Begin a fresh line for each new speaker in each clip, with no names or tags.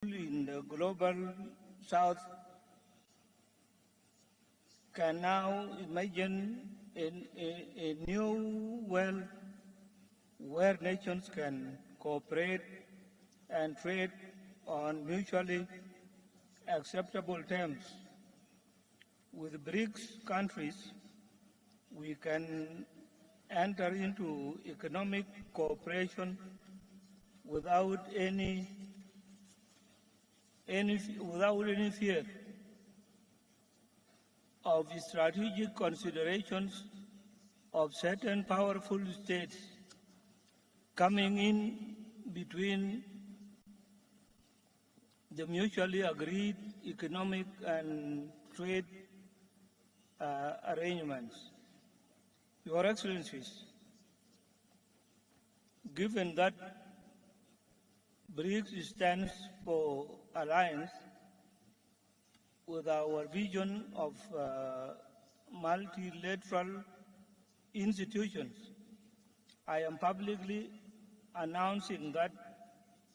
in the global south can now imagine a new world where nations can cooperate and trade on mutually acceptable terms. With BRICS countries, we can enter into economic cooperation without any fear of strategic considerations of certain powerful states coming in between the mutually agreed economic and trade arrangements. Your Excellencies, given that BRICS stands for alliance with our vision of multilateral institutions, I am publicly announcing that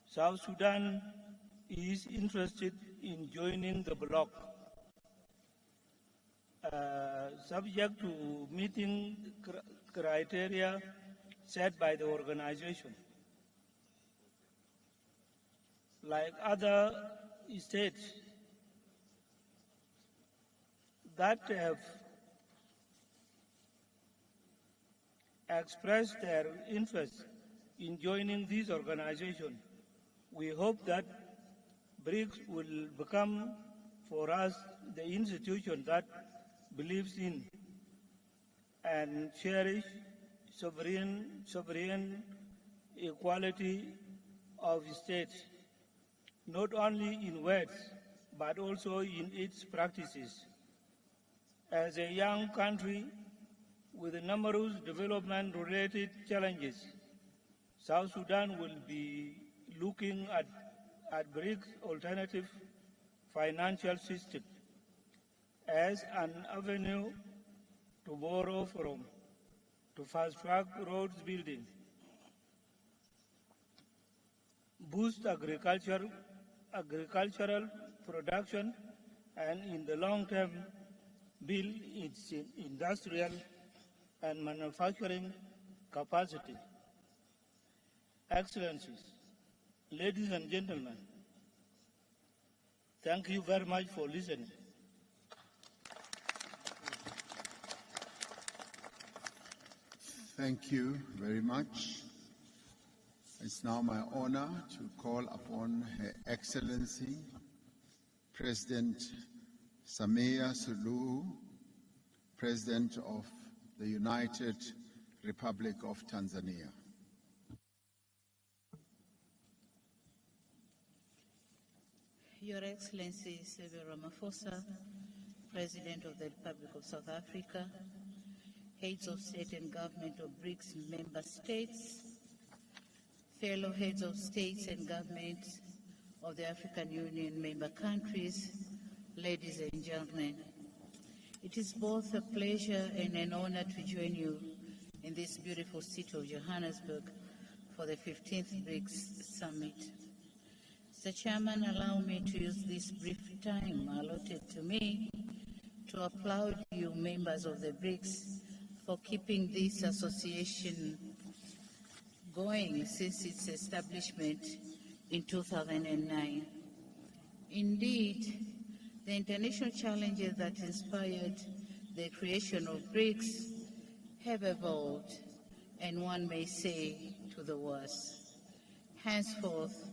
South Sudan is interested in joining the bloc, subject to meeting criteria set by the organization. Like other states that have expressed their interest in joining this organization, we hope that BRICS will become for us the institution that believes in and cherish sovereign equality of states, not only in words, but also in its practices. As a young country with numerous development-related challenges, South Sudan will be looking at BRICS alternative financial system as an avenue to borrow from, to fast-track roads building, boost agricultural production, and in the long term, build its industrial and manufacturing capacity. Excellencies, ladies and gentlemen, thank you very much for listening.
Thank you very much. It's now my honor to call upon Her Excellency, President Samia Suluhu, President of the United Republic of Tanzania.
Your Excellency Cyril Ramaphosa, President of the Republic of South Africa, heads of state and government of BRICS member states, fellow heads of states and governments of the African Union member countries, ladies and gentlemen, it is both a pleasure and an honor to join you in this beautiful city of Johannesburg for the 15th BRICS Summit. Mr. Chairman, allow me to use this brief time allotted to me to applaud you members of the BRICS for keeping this association going since its establishment in 2009. Indeed, the international challenges that inspired the creation of BRICS have evolved, and one may say to the worse. Henceforth,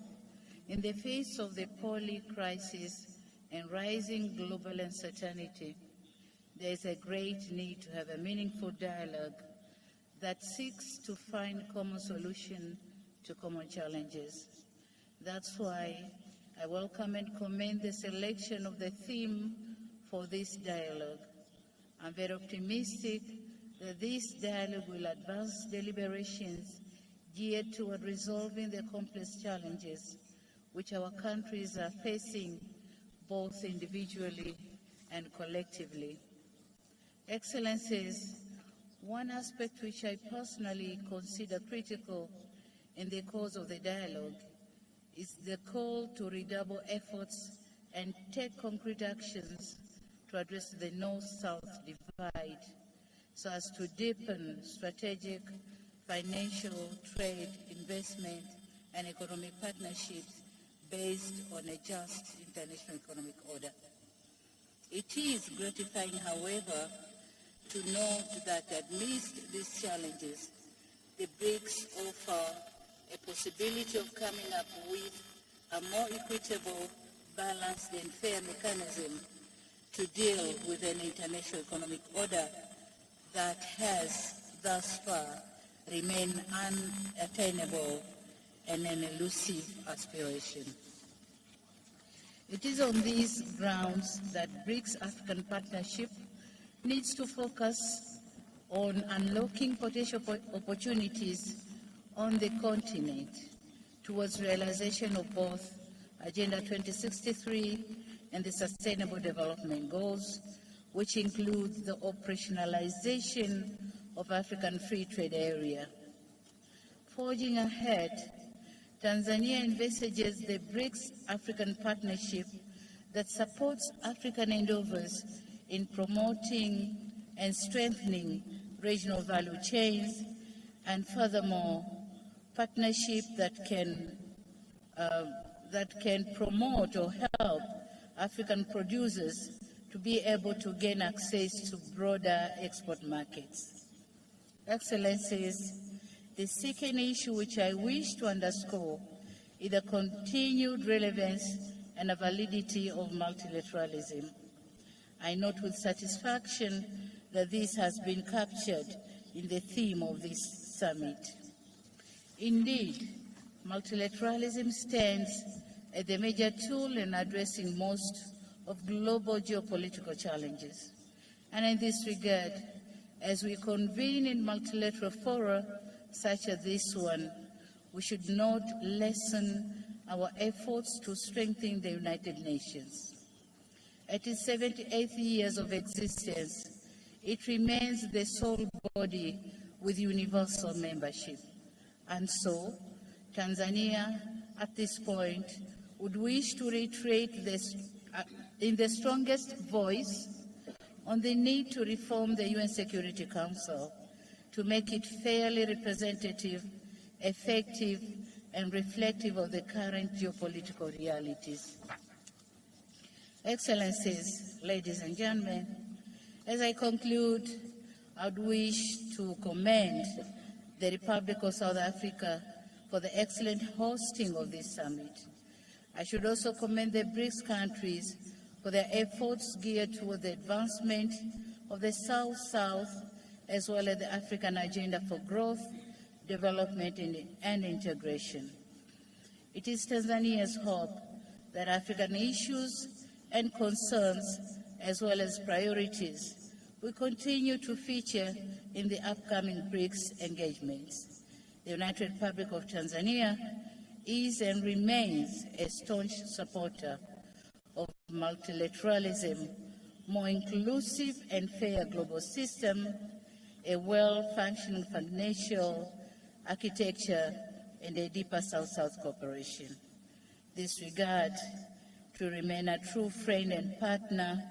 in the face of the poly crisis and rising global uncertainty, there is a great need to have a meaningful dialogue that seeks to find common solutions to common challenges. That's why I welcome and commend the selection of the theme for this dialogue. I'm very optimistic that this dialogue will advance deliberations geared toward resolving the complex challenges which our countries are facing both individually and collectively. Excellencies, one aspect which I personally consider critical in the course of the dialogue is the call to redouble efforts and take concrete actions to address the North-South divide so as to deepen strategic financial, trade, investment, and economic partnerships based on a just international economic order. It is gratifying, however, to note that amidst these challenges, the BRICS offer a possibility of coming up with a more equitable, balanced, and fair mechanism to deal with an international economic order that has thus far remained unattainable and an elusive aspiration. It is on these grounds that BRICS African Partnership needs to focus on unlocking potential opportunities on the continent towards realization of both Agenda 2063 and the Sustainable Development Goals, which includes the operationalization of African Free Trade Area. Forging ahead, Tanzania envisages the BRICS African Partnership that supports African endeavors in promoting and strengthening regional value chains, and furthermore, partnership that can promote or help African producers to be able to gain access to broader export markets. Excellencies, the second issue which I wish to underscore is the continued relevance and the validity of multilateralism. I note with satisfaction that this has been captured in the theme of this summit. Indeed, multilateralism stands as the major tool in addressing most of global geopolitical challenges. And in this regard, as we convene in multilateral fora such as this one, we should not lessen our efforts to strengthen the United Nations. At its 78th years of existence, it remains the sole body with universal membership. And so, Tanzania, at this point, would wish to reiterate this in the strongest voice on the need to reform the UN Security Council to make it fairly representative, effective, and reflective of the current geopolitical realities. Excellencies, ladies and gentlemen, as I conclude, I would wish to commend the Republic of South Africa for the excellent hosting of this summit. I should also commend the BRICS countries for their efforts geared toward the advancement of the South-South as well as the African agenda for growth, development, and integration. It is Tanzania's hope that African issues and concerns, as well as priorities, will continue to feature in the upcoming BRICS engagements. The United Republic of Tanzania is and remains a staunch supporter of multilateralism, more inclusive and fair global system, a well-functioning financial architecture, and a deeper South-South cooperation. This regard to remain a true friend and partner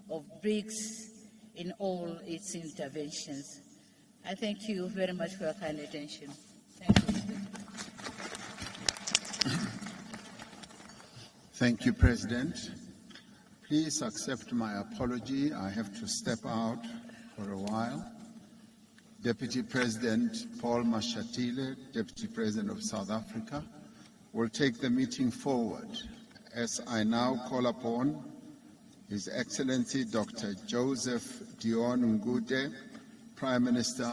of BRICS in all its interventions. I thank you very much for your kind attention. Thank you.
Thank you, President. Please accept my apology. I have to step out for a while. Deputy President Paul Mashatile, Deputy President of South Africa, will take the meeting forward as I now call upon His Excellency Dr. Joseph Dion Ngute, Prime Minister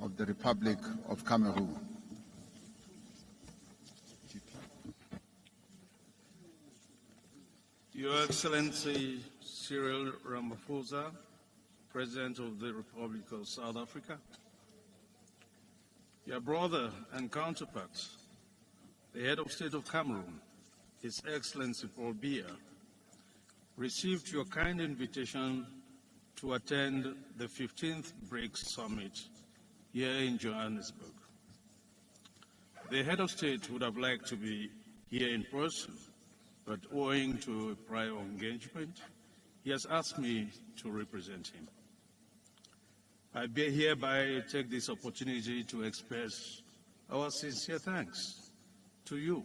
of the Republic of Cameroon.
Your Excellency Cyril Ramaphosa, President of the Republic of South Africa, your brother and counterpart, the Head of State of Cameroon, His Excellency Paul Biya, received your kind invitation to attend the 15th BRICS Summit here in Johannesburg. The Head of State would have liked to be here in person, but owing to a prior engagement, he has asked me to represent him. I hereby take this opportunity to express our sincere thanks to you,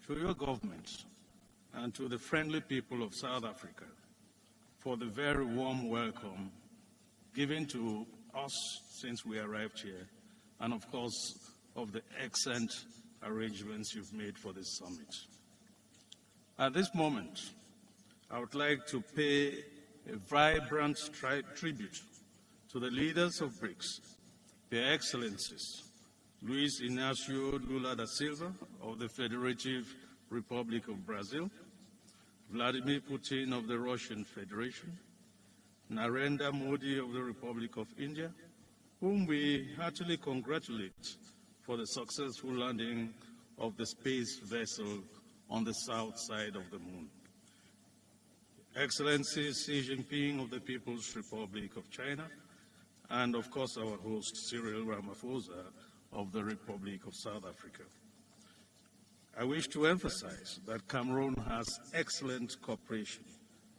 to your government, and to the friendly people of South Africa for the very warm welcome given to us since we arrived here, and of course, of the excellent arrangements you've made for this summit. At this moment, I would like to pay a vibrant tribute to the leaders of BRICS, Their Excellencies, Luiz Inácio Lula da Silva of the Federative Republic of Brazil, Vladimir Putin of the Russian Federation, Narendra Modi of the Republic of India, whom we heartily congratulate for the successful landing of the space vessel on the south side of the moon. Excellency Xi Jinping of the People's Republic of China, and of course our host Cyril Ramaphosa of the Republic of South Africa. I wish to emphasize that Cameroon has excellent cooperation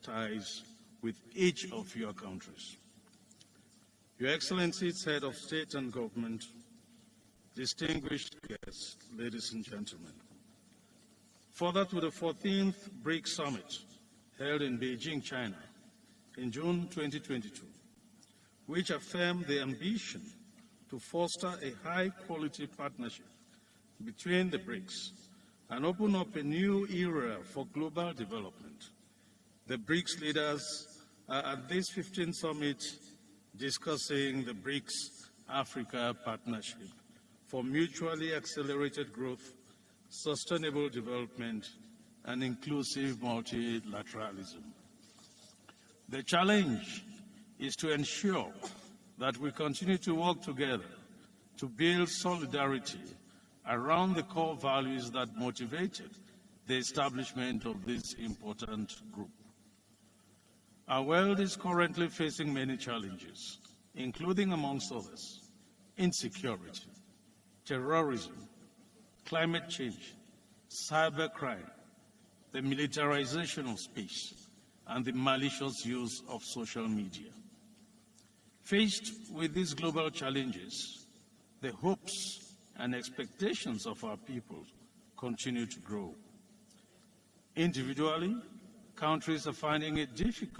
ties with each of your countries. Your Excellencies, Head of State and Government, distinguished guests, ladies and gentlemen. Further to the 14th BRICS Summit held in Beijing, China in June 2022, which affirmed the ambition to foster a high-quality partnership between the BRICS and open up a new era for global development. The BRICS leaders are at this 15th summit discussing the BRICS Africa Partnership for mutually accelerated growth, sustainable development, and inclusive multilateralism. The challenge is to ensure that we continue to work together to build solidarity around the core values that motivated the establishment of this important group. Our world is currently facing many challenges, including, amongst others, insecurity, terrorism, climate change, cybercrime, the militarization of space, and the malicious use of social media. Faced with these global challenges, the hopes and expectations of our people continue to grow. Individually, countries are finding it difficult